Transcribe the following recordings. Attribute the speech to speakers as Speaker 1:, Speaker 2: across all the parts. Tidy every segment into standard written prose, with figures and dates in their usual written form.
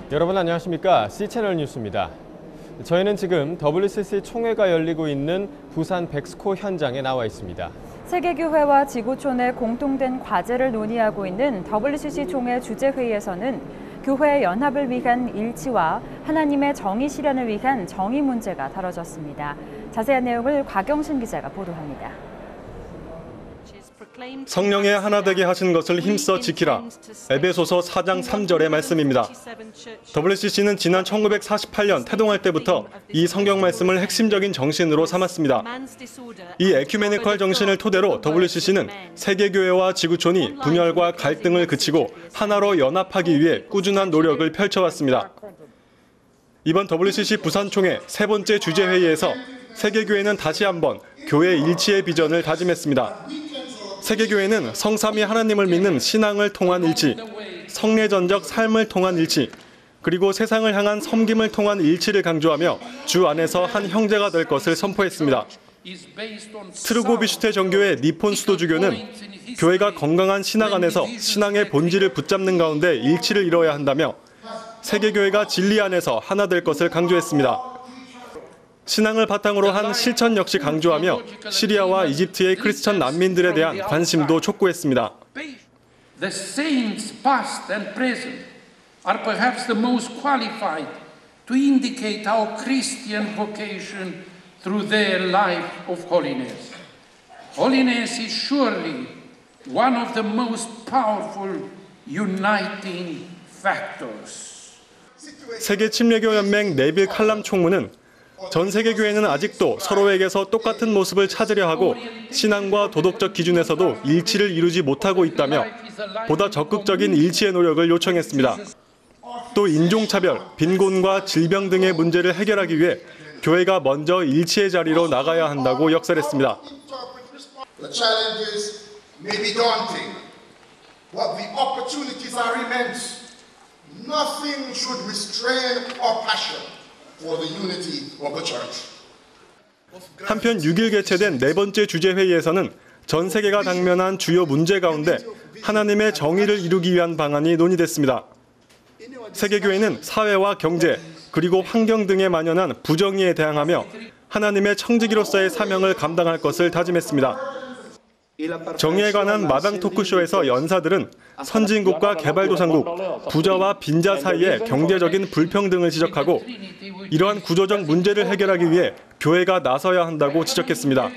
Speaker 1: 여러분 안녕하십니까? C채널 뉴스입니다. 저희는 지금 WCC 총회가 열리고 있는 부산 백스코 현장에 나와 있습니다.
Speaker 2: 세계교회와 지구촌의 공통된 과제를 논의하고 있는 WCC 총회 주재회의에서는 교회의 연합을 위한 일치와 하나님의 정의 실현을 위한 정의 문제가 다뤄졌습니다. 자세한 내용을 곽영신 기자가 보도합니다.
Speaker 3: 성령의 하나 되게 하신 것을 힘써 지키라. 에베소서 4장 3절의 말씀입니다. WCC는 지난 1948년 태동할 때부터 이 성경 말씀을 핵심적인 정신으로 삼았습니다. 이 에큐메니컬 정신을 토대로 WCC는 세계교회와 지구촌이 분열과 갈등을 그치고 하나로 연합하기 위해 꾸준한 노력을 펼쳐왔습니다. 이번 WCC 부산총회 세 번째 주재회의에서 세계교회는 다시 한번 교회 일치의 비전을 다짐했습니다. 세계교회는 성삼위 하나님을 믿는 신앙을 통한 일치, 성례전적 삶을 통한 일치, 그리고 세상을 향한 섬김을 통한 일치를 강조하며 주 안에서 한 형제가 될 것을 선포했습니다. 트르고비슈테 정교회 니폰 수도주교는 교회가 건강한 신앙 안에서 신앙의 본질을 붙잡는 가운데 일치를 이뤄야 한다며 세계교회가 진리 안에서 하나 될 것을 강조했습니다. 신앙을 바탕으로 한 실천 역시 강조하며 시리아와 이집트의 크리스천 난민들에 대한 관심도 촉구했습니다.
Speaker 4: The saints past and present are perhaps the most qualified to indicate our Christian vocation through their life of holiness. Holiness is surely one of the most powerful uniting factors.
Speaker 3: 세계 침례교 연맹 네빌 칼람 총무는 전 세계 교회는 아직도 서로에게서 똑같은 모습을 찾으려 하고 신앙과 도덕적 기준에서도 일치를 이루지 못하고 있다며 보다 적극적인 일치의 노력을 요청했습니다. 또 인종차별, 빈곤과 질병 등의 문제를 해결하기 위해 교회가 먼저 일치의 자리로 나가야 한다고 역설했습니다.
Speaker 5: The challenges may be daunting, but the opportunities are immense. Nothing should restrain our passion for the unity of the church.
Speaker 3: 한편 6일 개최된 네 번째 주재회의에서는 전 세계가 당면한 주요 문제 가운데 하나님의 정의를 이루기 위한 방안이 논의됐습니다. 세계교회는 사회와 경제, 그리고 환경 등에 만연한 부정의에 대항하며 하나님의 청지기로서의 사명을 감당할 것을 다짐했습니다. 정의에 관한 마당 토크쇼에서 연사들은 선진국과 개발도상국, 부자와 빈자 사이의 경제적인 불평등을 지적하고 이러한 구조적 문제를 해결하기 위해 교회가 나서야 한다고 지적했습니다.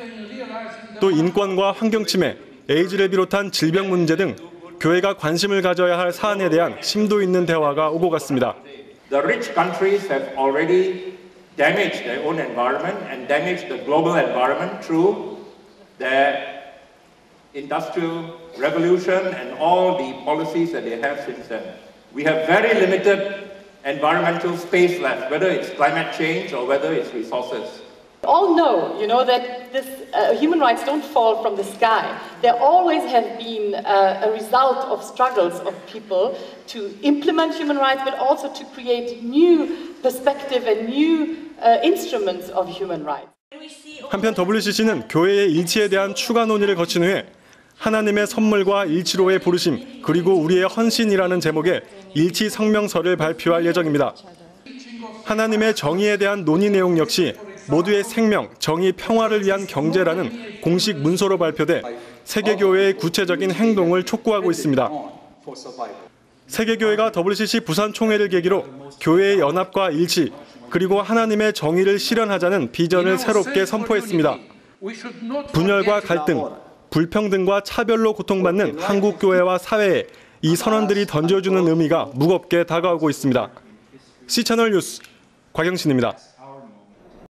Speaker 3: 또 인권과 환경 침해, 에이즈를 비롯한 질병 문제 등 교회가 관심을 가져야 할 사안에 대한 심도 있는 대화가 오고 갔습니다.
Speaker 6: The rich countries have already damaged their own environment and damaged the global environment through their industrial revolution and all the policies that they have since then. We have very limited environmental space left, whether it's climate change or whether it's resources.
Speaker 7: All know, that this, human rights don't fall from the sky. There always have been a result of struggles of people to implement human rights, but also to create new perspective and new instruments of human rights.
Speaker 3: 한편 WCC는 교회의 일치에 대한 추가 논의를 거친 후에 하나님의 선물과 일치로의 부르심, 그리고 우리의 헌신이라는 제목의 일치 성명서를 발표할 예정입니다. 하나님의 정의에 대한 논의 내용 역시 모두의 생명, 정의, 평화를 위한 경제라는 공식 문서로 발표돼 세계교회의 구체적인 행동을 촉구하고 있습니다. 세계교회가 WCC 부산 총회를 계기로 교회의 연합과 일치, 그리고 하나님의 정의를 실현하자는 비전을 새롭게 선포했습니다. 분열과 갈등, 불평등과 차별로 고통받는 한국 교회와 사회에 이 선언들이 던져주는 의미가 무겁게 다가오고 있습니다. C채널 뉴스 곽영신입니다.